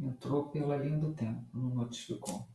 Entrou pela linha do tempo, não notificou.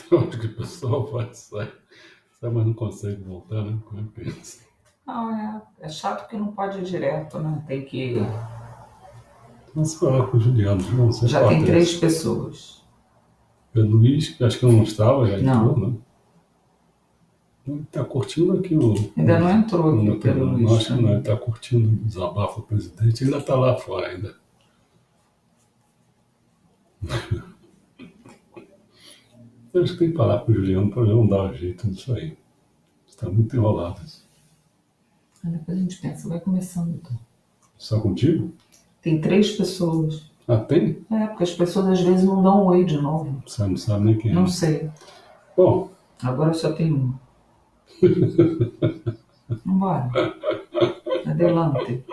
Eu acho que o pessoal vai, sai, mas não consegue voltar, né? Como é que é isso? Não, é chato que não pode ir direto, né? Tem que. Vamos falar com o Juliano. Não sei Já tem 3 pessoas. O Luiz, que acho que não estava, já entrou, Não. né? Ele está curtindo aqui o. Ainda não entrou aqui pelo Não, Luiz. acho que não, ele está curtindo o desabafo do presidente, ele ainda está lá fora ainda. Eu acho que tem que falar com o Juliano para ele não dar um jeito nisso aí. Está muito enrolado isso. Depois a gente pensa, vai começando então. Só contigo? Tem 3 pessoas. Ah, tem? É, porque as pessoas às vezes não dão um oi de novo. Você não sabe nem quem é. Não sei. Bom. Agora só tem um. Vambora. Adelante.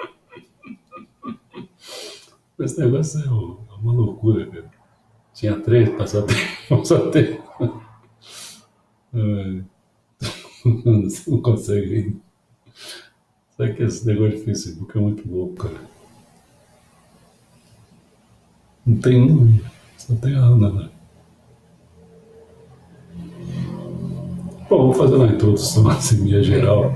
Esse negócio é uma loucura, cara. Tinha 3, passou a ter. Você não consegue ir. Sabe que esse negócio de Facebook é muito louco, cara. Não tem um, só tem a Ana, né? Bom, vou fazer uma introdução assim, minha geral.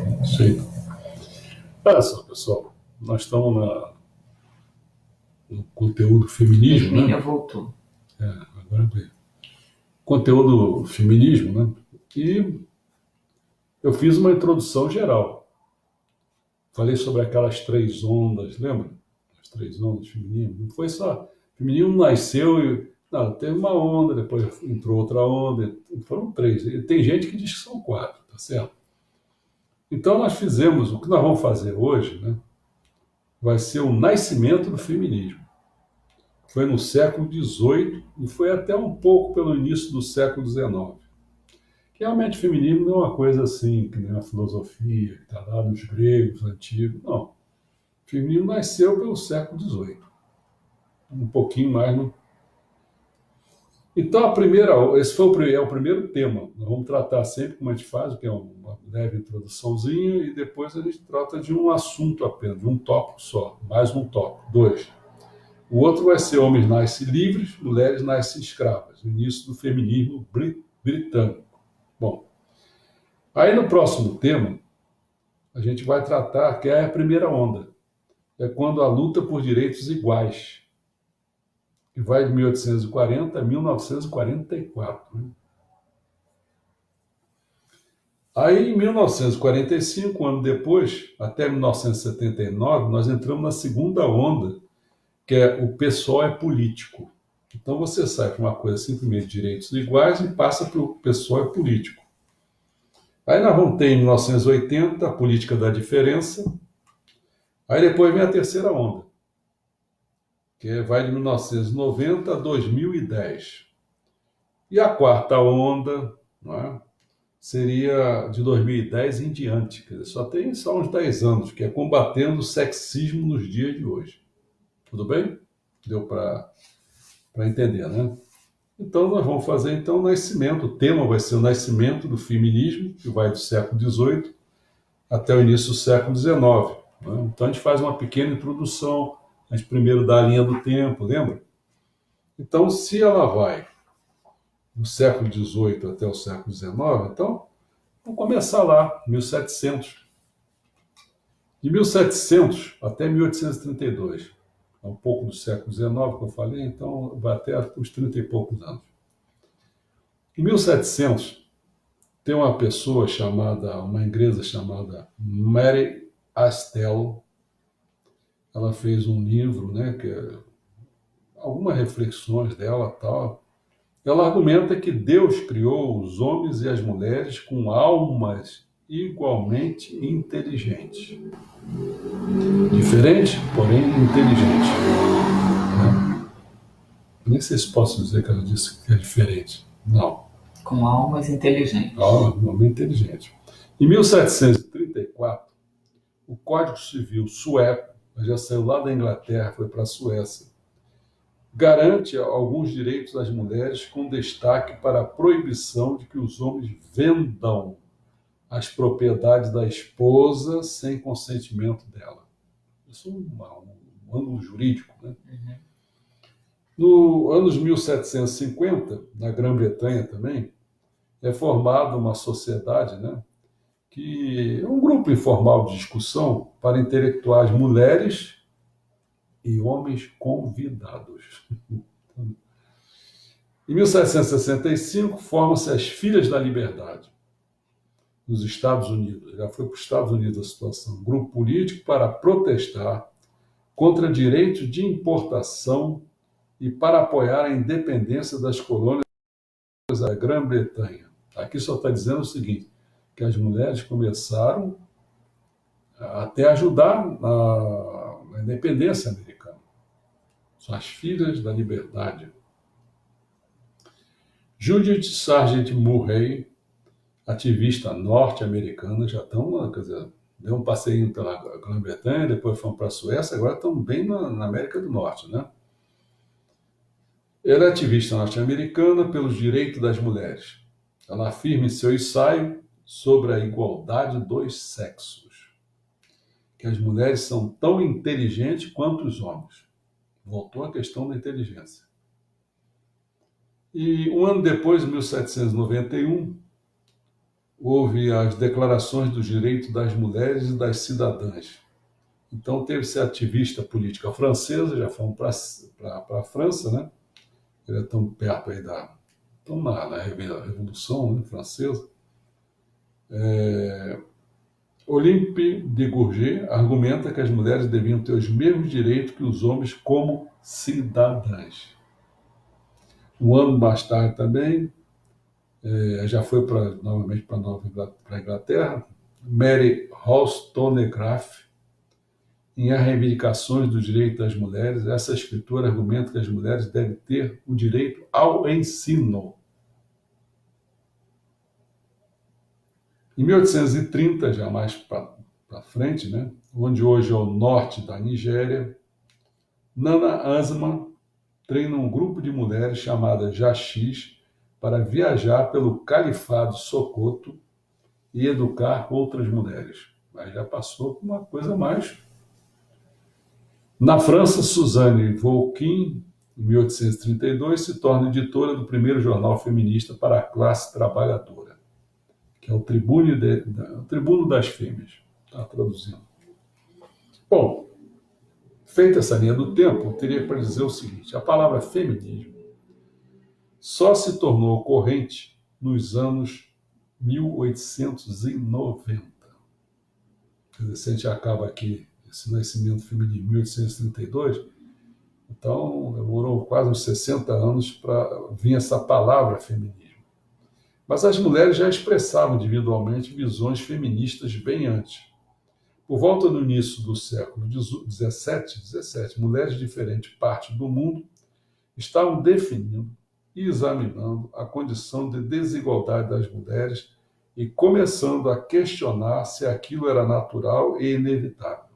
Olha só, pessoal, nós estamos no conteúdo feminismo, né? Voltou. Agora bem. Conteúdo feminismo, né? E eu fiz uma introdução geral. Falei sobre aquelas 3 ondas, lembra? As 3 ondas femininas. Não foi só. O feminino nasceu e. Não, teve uma onda, depois entrou outra onda. Foram 3. E tem gente que diz que são 4, tá certo? Então nós fizemos, o que nós vamos fazer hoje, né? Vai ser o nascimento do feminismo. Foi no século XVIII e foi até um pouco pelo início do século XIX. Que realmente o feminismo não é uma coisa assim, que nem a filosofia, que está lá nos gregos antigos. Não. O feminismo nasceu pelo século XVIII. Um pouquinho mais no... Então, esse é o primeiro tema. Nós vamos tratar sempre, como a gente faz, que é uma leve introduçãozinha, e depois a gente trata de um assunto apenas, de um tópico só, mais um tópico, 2. O outro vai ser homens nascem livres, mulheres nascem escravas, o início do feminismo britânico. Bom, aí no próximo tema, a gente vai tratar, que é a primeira onda, é quando a luta por direitos iguais, que vai de 1840 a 1944. Né? Aí, em 1945, um ano depois, até 1979, nós entramos na segunda onda, que é o pessoal é político. Então você sai para uma coisa simplesmente de direitos iguais e passa para o pessoal é político. Aí nós vamos ter em 1980 a política da diferença. Aí depois vem a terceira onda, que vai de 1990 a 2010. E a quarta onda, não é? Seria de 2010 em diante. Quer dizer, só tem uns 10 anos, que é combatendo o sexismo nos dias de hoje. Tudo bem? Deu para entender, né? Então, nós vamos fazer então o nascimento. O tema vai ser o nascimento do feminismo, que vai do século XVIII até o início do século XIX. Né? Então, a gente faz uma pequena introdução. A gente primeiro dá a linha do tempo, lembra? Então, se ela vai do século XVIII até o século XIX, então, vamos começar lá, 1700. De 1700 até 1832. É um pouco do século XIX que eu falei, então vai até os 30 e poucos anos. Em 1700, tem uma pessoa uma inglesa chamada Mary Astell. Ela fez um livro, né, que algumas reflexões dela tal. Ela argumenta que Deus criou os homens e as mulheres com almas igualmente inteligentes. Diferente, porém inteligente. Nem sei se posso dizer que ela disse que é diferente. Não. Com almas inteligentes. Um homem inteligente. Em 1734, o Código Civil sueco, já saiu lá da Inglaterra, foi para a Suécia, garante alguns direitos às mulheres, com destaque para a proibição de que os homens vendam as propriedades da esposa sem consentimento dela. Isso é um ângulo jurídico, né? No anos 1750, na Grã-Bretanha também, é formada uma sociedade, né, que é um grupo informal de discussão para intelectuais mulheres e homens convidados. Em 1765, formam-se as Filhas da Liberdade, nos Estados Unidos. Já foi para os Estados Unidos a situação. Um grupo político para protestar contra direitos de importação e para apoiar a independência das colônias da Grã-Bretanha. Aqui só está dizendo o seguinte, que as mulheres começaram até a ajudar na independência americana. São as Filhas da Liberdade. Judith Sargent Murray, ativista norte-americana, já estão, quer dizer, deu um passeio pela Grã-Bretanha, depois foram para a Suécia, agora estão bem na América do Norte, né? Ela é ativista norte-americana pelos direitos das mulheres. Ela afirma em seu ensaio sobre a igualdade dos sexos, que as mulheres são tão inteligentes quanto os homens. Voltou à questão da inteligência. E um ano depois, em 1791, houve as declarações dos direitos das mulheres e das cidadãs. Então teve-se a ativista política francesa, já fomos para a França, né? Eles estão perto aí estão na Revolução, né, Francesa. Olympe de Gouges argumenta que as mulheres deviam ter os mesmos direitos que os homens como cidadãs. Um ano mais tarde também, já foi novamente para a Inglaterra, Mary Wollstonecraft, em As Reivindicações dos Direitos das Mulheres, essa escritora argumenta que as mulheres devem ter o direito ao ensino. Em 1830, já mais para frente, né, onde hoje é o norte da Nigéria, Nana Asma treina um grupo de mulheres chamada Jaxis para viajar pelo Califado Socoto e educar outras mulheres. Mas já passou por uma coisa mais. Na França, Suzanne Volquin, em 1832, se torna editora do primeiro jornal feminista para a classe trabalhadora, que é o Tribuno das Fêmeas. Está traduzindo. Bom, feita essa linha do tempo, eu teria para dizer o seguinte: a palavra feminismo só se tornou corrente nos anos 1890. Quer dizer, se a gente acaba aqui esse nascimento feminino em 1832, então demorou quase uns 60 anos para vir essa palavra feminismo. Mas as mulheres já expressavam individualmente visões feministas bem antes. Por volta do início do século XVII, mulheres de diferentes partes do mundo estavam definindo e examinando a condição de desigualdade das mulheres e começando a questionar se aquilo era natural e inevitável.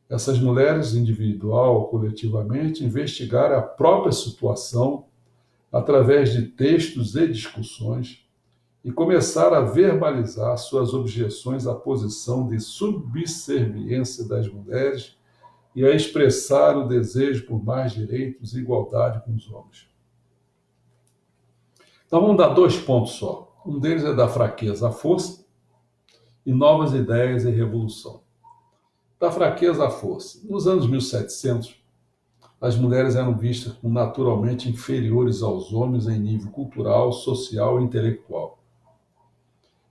Essas mulheres, individual ou coletivamente, investigaram a própria situação através de textos e discussões e começaram a verbalizar suas objeções à posição de subserviência das mulheres e a expressar o desejo por mais direitos e igualdade com os homens. Então vamos dar 2 pontos só. Um deles é da fraqueza à força e novas ideias e revolução. Da fraqueza à força. Nos anos 1700, as mulheres eram vistas como naturalmente inferiores aos homens em nível cultural, social e intelectual.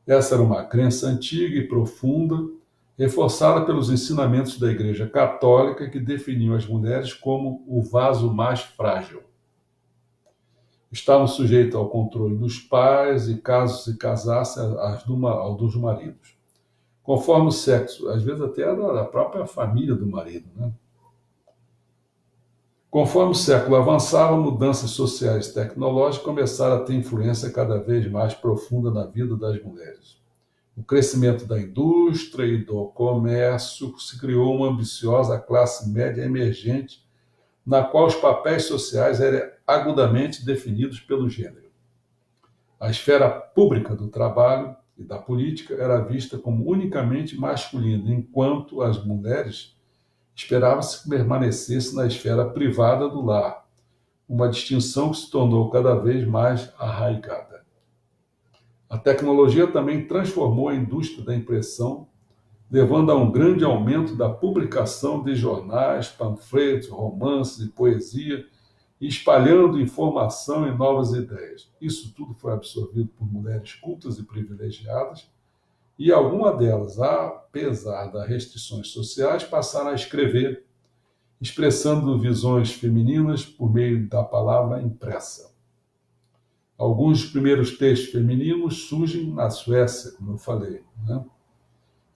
Essa era uma crença antiga e profunda, reforçada pelos ensinamentos da Igreja Católica, que definiam as mulheres como o vaso mais frágil. Estavam sujeitas ao controle dos pais e, caso se casassem, ao dos maridos. Conforme o sexo, às vezes até da própria família do marido, né? Conforme o século avançava, mudanças sociais e tecnológicas começaram a ter influência cada vez mais profunda na vida das mulheres. O crescimento da indústria e do comércio se criou uma ambiciosa classe média emergente, na qual os papéis sociais eram agudamente definidos pelo gênero. A esfera pública do trabalho e da política era vista como unicamente masculina, enquanto as mulheres esperava-se que permanecesse na esfera privada do lar, uma distinção que se tornou cada vez mais arraigada. A tecnologia também transformou a indústria da impressão, levando a um grande aumento da publicação de jornais, panfletos, romances e poesia, e espalhando informação e novas ideias. Isso tudo foi absorvido por mulheres cultas e privilegiadas, e alguma delas, apesar das restrições sociais, passaram a escrever, expressando visões femininas por meio da palavra impressa. Alguns dos primeiros textos femininos surgem na Suécia, como eu falei, né?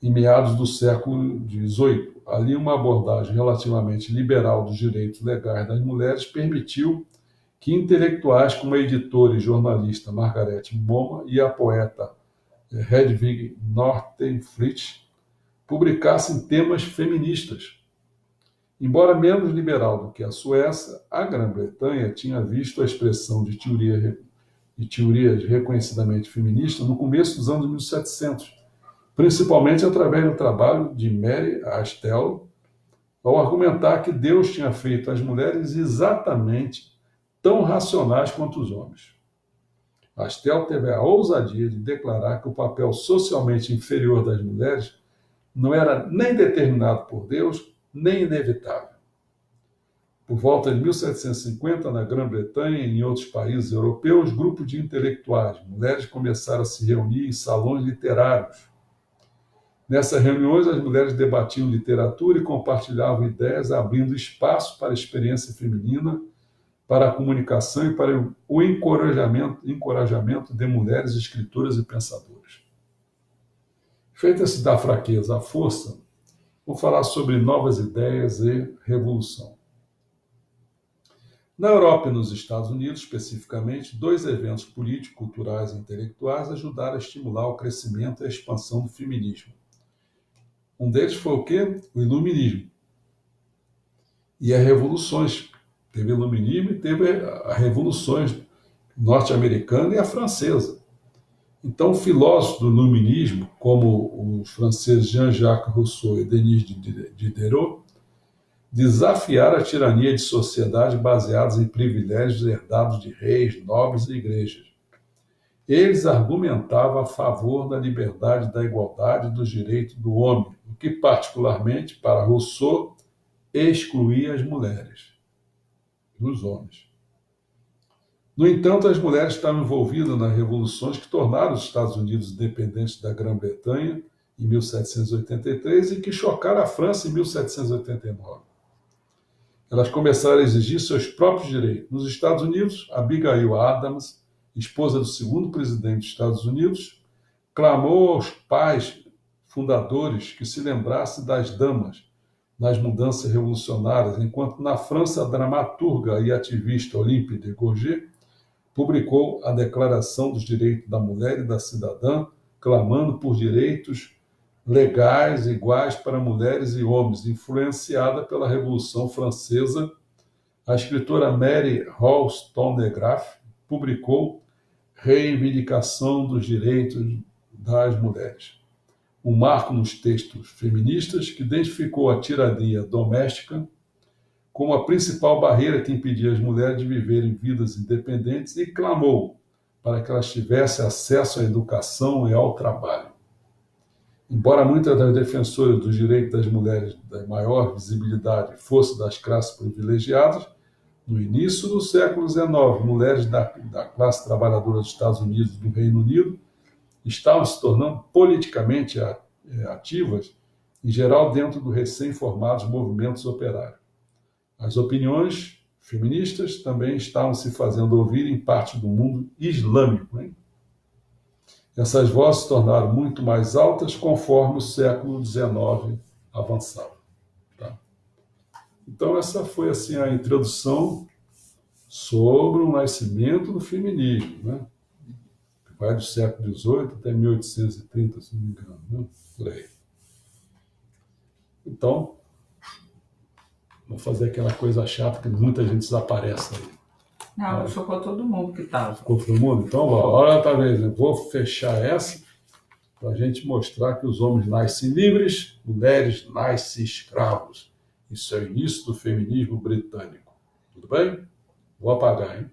Em meados do século XVIII. Ali, uma abordagem relativamente liberal dos direitos legais das mulheres permitiu que intelectuais como a editora e jornalista Margaret Moma e a poeta Hedwig Nordenfelt publicassem temas feministas. Embora menos liberal do que a Suécia, a Grã-Bretanha tinha visto a expressão de teorias reconhecidamente feministas no começo dos anos 1700, principalmente através do trabalho de Mary Astell, ao argumentar que Deus tinha feito as mulheres exatamente tão racionais quanto os homens. Astell teve a ousadia de declarar que o papel socialmente inferior das mulheres não era nem determinado por Deus, nem inevitável. Por volta de 1750, na Grã-Bretanha e em outros países europeus, grupos de intelectuais, mulheres, começaram a se reunir em salões literários. Nessas reuniões, as mulheres debatiam literatura e compartilhavam ideias, abrindo espaço para a experiência feminina, para a comunicação e para o encorajamento de mulheres escritoras e pensadoras. Feita-se da fraqueza à força, vou falar sobre novas ideias e revolução. Na Europa e nos Estados Unidos, especificamente, dois eventos políticos, culturais e intelectuais ajudaram a estimular o crescimento e a expansão do feminismo. Um deles foi o quê? O Iluminismo. E as revoluções. Teve o Iluminismo e teve as revoluções norte-americana e a francesa. Então, filósofos do Iluminismo, como os franceses Jean-Jacques Rousseau e Denis Diderot, desafiaram a tirania de sociedades baseadas em privilégios herdados de reis, nobres e igrejas. Eles argumentavam a favor da liberdade, da igualdade e dos direitos do homem, o que, particularmente, para Rousseau, excluía as mulheres dos homens. No entanto, as mulheres estavam envolvidas nas revoluções que tornaram os Estados Unidos independentes da Grã-Bretanha em 1783 e que chocaram a França em 1789. Elas começaram a exigir seus próprios direitos. Nos Estados Unidos, Abigail Adams, esposa do segundo presidente dos Estados Unidos, clamou aos pais fundadores que se lembrassem das damas nas mudanças revolucionárias, enquanto na França a dramaturga e ativista Olympe de Gouges publicou a Declaração dos Direitos da Mulher e da Cidadã, clamando por direitos legais iguais para mulheres e homens. Influenciada pela Revolução Francesa, a escritora Mary Wollstonecraft publicou Reivindicação dos Direitos das Mulheres, um marco nos textos feministas que identificou a tirania doméstica como a principal barreira que impedia as mulheres de viverem vidas independentes e clamou para que elas tivessem acesso à educação e ao trabalho. Embora muitas das defensoras dos direitos das mulheres da maior visibilidade fossem das classes privilegiadas, no início do século XIX, mulheres da classe trabalhadora dos Estados Unidos e do Reino Unido estavam se tornando politicamente ativas, em geral dentro dos recém-formados movimentos operários. As opiniões feministas também estavam se fazendo ouvir em parte do mundo islâmico, hein? Essas vozes se tornaram muito mais altas conforme o século XIX avançava. Tá? Então, essa foi assim a introdução sobre o nascimento do feminismo, né? Que vai do século XVIII até 1830, se não me engano, né? Por aí. Então, vou fazer aquela coisa chata que muita gente desaparece aí. Não, chocou todo mundo que estava. Ficou todo mundo? Então, olha outra vez, eu vou fechar essa para a gente mostrar que os homens nascem livres, mulheres nascem escravos. Isso é o início do feminismo britânico. Tudo bem? Vou apagar, hein?